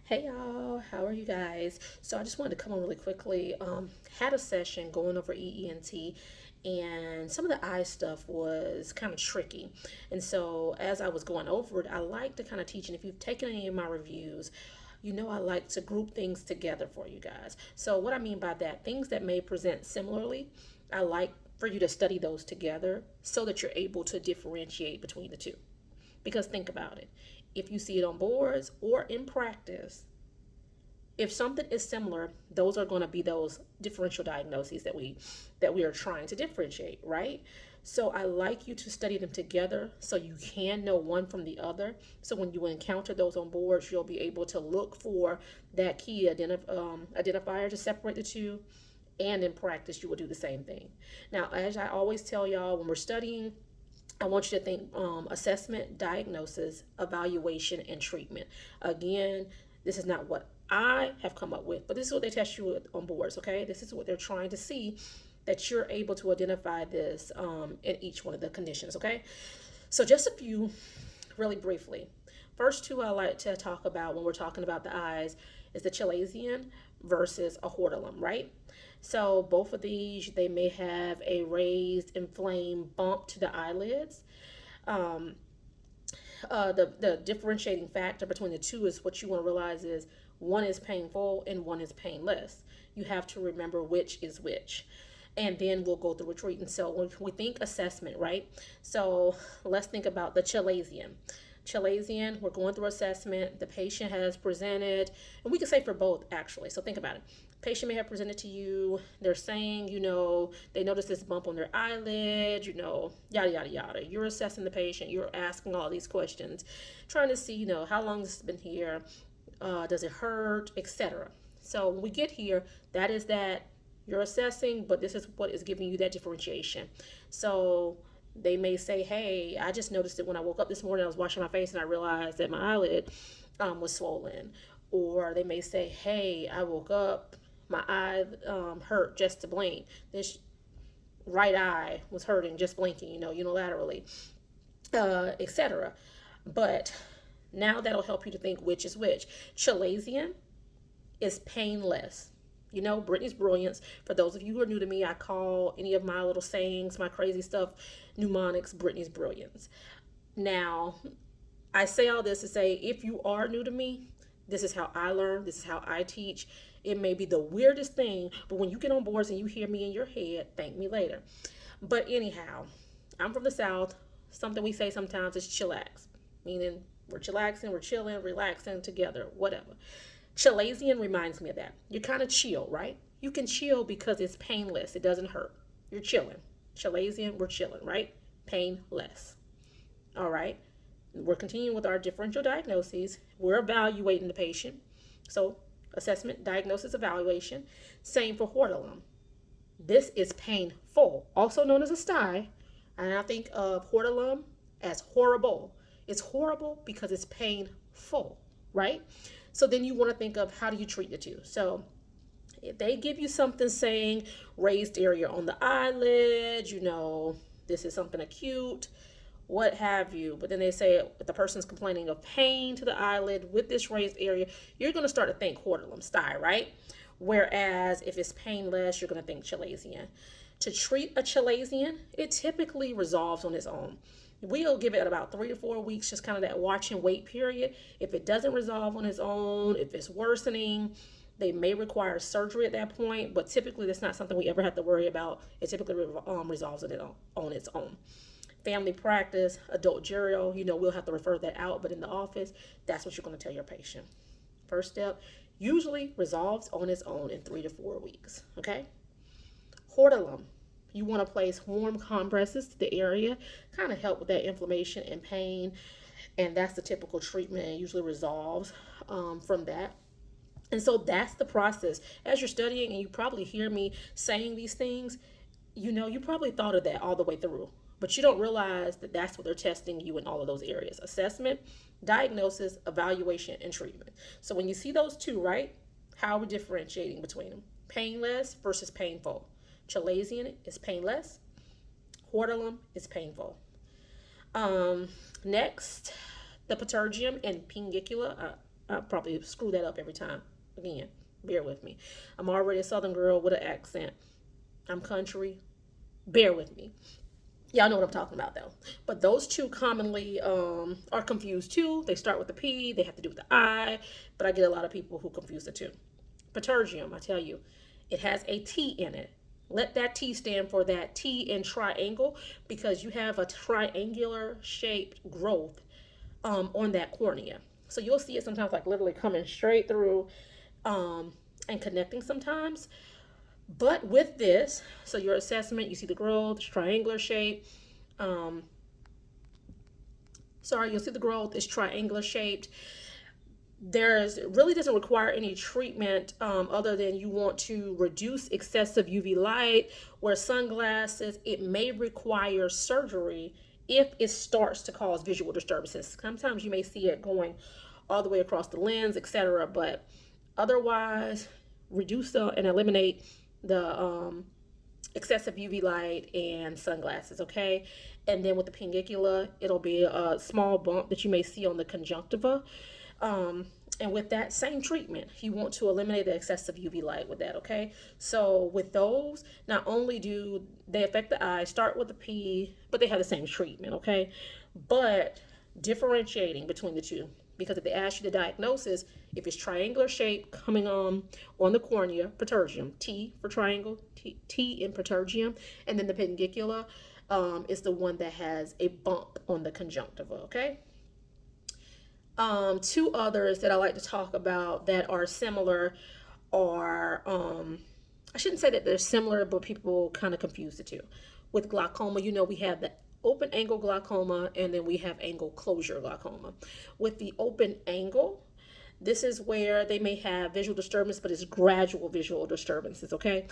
Hey y'all, how are you guys? So I just wanted to come on really quickly. Had a session going over EENT, and some of the eye stuff was kind of tricky. And so as I was going over it, I like to kind of teach, and if you've taken any of my reviews, you know I like to group things together for you guys. So what I mean by that, things that may present similarly, I like for you to study those together so that you're able to differentiate between the two. Because think about it. If you see it on boards or in practice, if something is similar, those are going to be those differential diagnoses that we are trying to differentiate, right? So I like you to study them together so you can know one from the other. So when you encounter those on boards, you'll be able to look for that key identifier to separate the two. And in practice, you will do the same thing. Now, as I always tell y'all, when we're studying, I want you to think assessment, diagnosis, evaluation, and treatment. Again, this is not what I have come up with, but this is what they test you with on boards, okay? This is what they're trying to see that you're able to identify this in each one of the conditions, okay? So, just a few really briefly. First two I like to talk about when we're talking about the eyes is the chalazion versus a hortolum, right? So both of these, they may have a raised, inflamed bump to the eyelids. Um, the differentiating factor between the two is what you want to realize is one is painful and one is painless. You have to remember which is which. And then we'll go through a treatment. So when we think assessment, right? So let's think about the chalazion. Chalazion, we're going through assessment. The patient has presented, and we can say for both actually. So think about it. Patient may have presented to you. They're saying, they notice this bump on their eyelid, yada yada yada. You're assessing the patient. You're asking all these questions, trying to see, how long this has been here, does it hurt, etc. So when we get here, that is that you're assessing, but this is what is giving you that differentiation. So they may say, hey, I just noticed it when I woke up this morning. I was washing my face and I realized that my eyelid was swollen. Or they may say, hey, I woke up, my eye hurt just to blink. This right eye was hurting just blinking, unilaterally, etc. But now that'll help you to think which is which. Chalazion is painless. Brittany's brilliance. For those of you who are new to me, I call any of my little sayings, my crazy stuff, mnemonics, Brittany's brilliance. Now, I say all this to say if you are new to me, this is how I learn, this is how I teach. It may be the weirdest thing, but when you get on boards and you hear me in your head, thank me later. But anyhow, I'm from the South. Something we say sometimes is chillax, meaning we're chillaxing, we're chilling, relaxing together, whatever. Chalazion reminds me of that. You're kind of chill, right? You can chill because it's painless. It doesn't hurt. You're chilling. Chalazion, we're chilling, right? Painless. All right. We're continuing with our differential diagnoses. We're evaluating the patient. So, assessment, diagnosis, evaluation. Same for hortolum. This is painful, also known as a sty. And I think of hortolum as horrible. It's horrible because it's painful, right? So then you want to think of how do you treat the two. So if they give you something saying raised area on the eyelid, this is something acute, what have you. But then they say if the person's complaining of pain to the eyelid with this raised area, you're going to start to think hortolum sty, right? Whereas if it's painless, you're going to think chalazion. To treat a chalazion, it typically resolves on its own. We'll give it about 3 to 4 weeks, just kind of that watch and wait period. If it doesn't resolve on its own, if it's worsening, they may require surgery at that point, but typically that's not something we ever have to worry about. It typically resolves it on its own. Family practice, adult gerial, we'll have to refer that out, but in the office, that's what you're going to tell your patient. First step, usually resolves on its own in 3 to 4 weeks, okay? Hortolum. You want to place warm compresses to the area, kind of help with that inflammation and pain. And that's the typical treatment and usually resolves from that. And so that's the process. As you're studying and you probably hear me saying these things, you probably thought of that all the way through. But you don't realize that that's what they're testing you in all of those areas. Assessment, diagnosis, evaluation, and treatment. So when you see those two, right, how are we differentiating between them? Painless versus painful. Chalazion is painless. Hortolum is painful. Next, the pterygium and pingicula. I probably screw that up every time. Again, bear with me. I'm already a Southern girl with an accent. I'm country. Bear with me. Y'all know what I'm talking about though. But those two commonly are confused too. They start with the P, they have to do with the I, but I get a lot of people who confuse the two. Pterygium, I tell you, it has a T in it. Let that T stand for that T in triangle because you have a triangular shaped growth on that cornea. So you'll see it sometimes like literally coming straight through and connecting sometimes. But with this, so your assessment, you see the growth, triangular shape. Um, you'll see the growth is triangular shaped. There's really doesn't require any treatment other than you want to reduce excessive UV light. Where sunglasses, it may require surgery if it starts to cause visual disturbances. Sometimes you may see it going all the way across the lens, etc. But otherwise, reduce and eliminate the excessive UV light and sunglasses, okay? And then with the penicula, it'll be a small bump that you may see on the conjunctiva. And with that same treatment, you want to eliminate the excessive UV light with that, okay? So with those, not only do they affect the eye, start with the P, but they have the same treatment, okay? But differentiating between the two, because if they ask you the diagnosis, if it's triangular shape coming on the cornea, pterygium, T for triangle, T in pterygium, and then the penicula is the one that has a bump on the conjunctiva, okay? Two others that I like to talk about that are similar are, I shouldn't say that they're similar, but people kind of confuse the two. With glaucoma, we have the open angle glaucoma and then we have angle closure glaucoma. With the open angle, this is where they may have visual disturbance, but it's gradual visual disturbances, okay?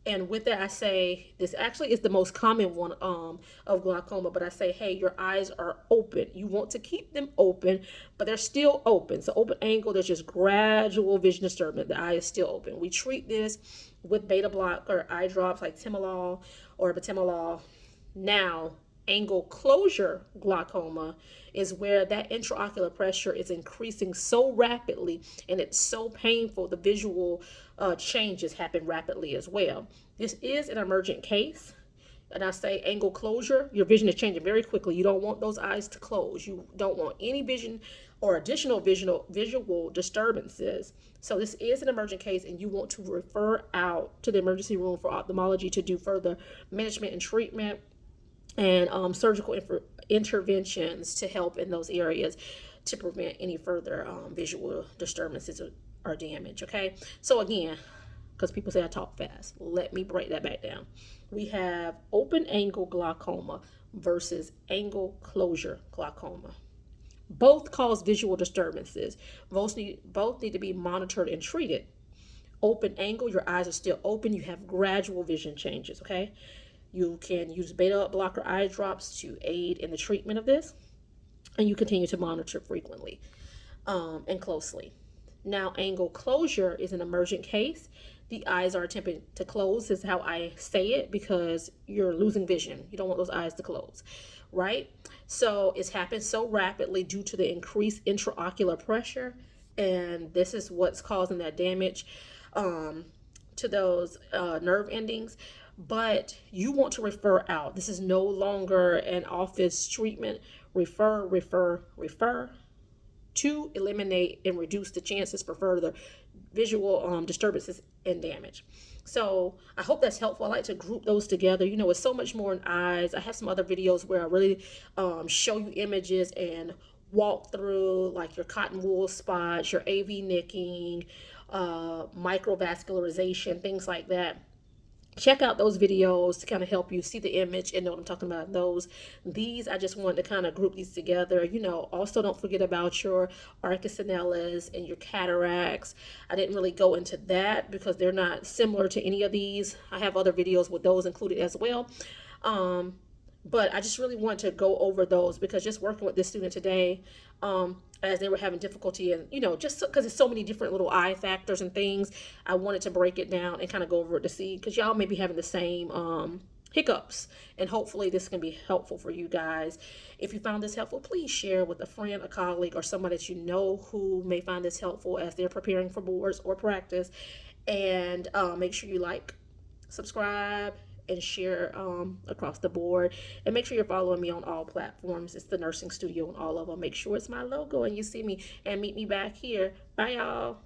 And with that, I say this actually is the most common one of glaucoma, but I say, hey, your eyes are open. You want to keep them open, but they're still open. So open angle, there's just gradual vision disturbance. The eye is still open. We treat this with beta blocker eye drops like timolol or atenolol. Now, angle closure glaucoma is where that intraocular pressure is increasing so rapidly and it's so painful, the visual changes happen rapidly as well. This is an emergent case, and I say angle closure, your vision is changing very quickly. You don't want those eyes to close. You don't want any vision or additional visual disturbances. So this is an emergent case, and you want to refer out to the emergency room for ophthalmology to do further management and treatment and surgical interventions to help in those areas to prevent any further visual disturbances or damage, okay? So again, because people say I talk fast, let me break that back down. We have open angle glaucoma versus angle closure glaucoma. Both cause visual disturbances. Both need to be monitored and treated. Open angle, your eyes are still open. You have gradual vision changes, okay? You can use beta blocker eye drops to aid in the treatment of this, and you continue to monitor frequently and closely. Now, angle closure is an emergent case. The eyes are attempting to close, is how I say it, because you're losing vision. You don't want those eyes to close, right? So it's happened so rapidly due to the increased intraocular pressure, and this is what's causing that damage to those nerve endings. But you want to refer out. This is no longer an office treatment. Refer to eliminate and reduce the chances for further visual disturbances and damage. So I hope that's helpful. I like to group those together. It's so much more in eyes. I have some other videos where I really show you images and walk through like your cotton wool spots, your AV nicking, microvascularization, things like that. Check out those videos to kind of help you see the image and know what I'm talking about. These, I just wanted to kind of group these together. Also don't forget about your arcusinellas and your cataracts. I didn't really go into that because they're not similar to any of these. I have other videos with those included as well. But I just really want to go over those because just working with this student today, as they were having difficulty and, just because there's so many different little eye factors and things, I wanted to break it down and kind of go over it to see, because y'all may be having the same hiccups, and hopefully this can be helpful for you guys. If you found this helpful, please share with a friend, a colleague, or someone that you know who may find this helpful as they're preparing for boards or practice. And make sure you like, subscribe, and share across the board. And make sure you're following me on all platforms. It's the Nursing Studio on all of them. Make sure it's my logo and you see me, and meet me back here. Bye, y'all.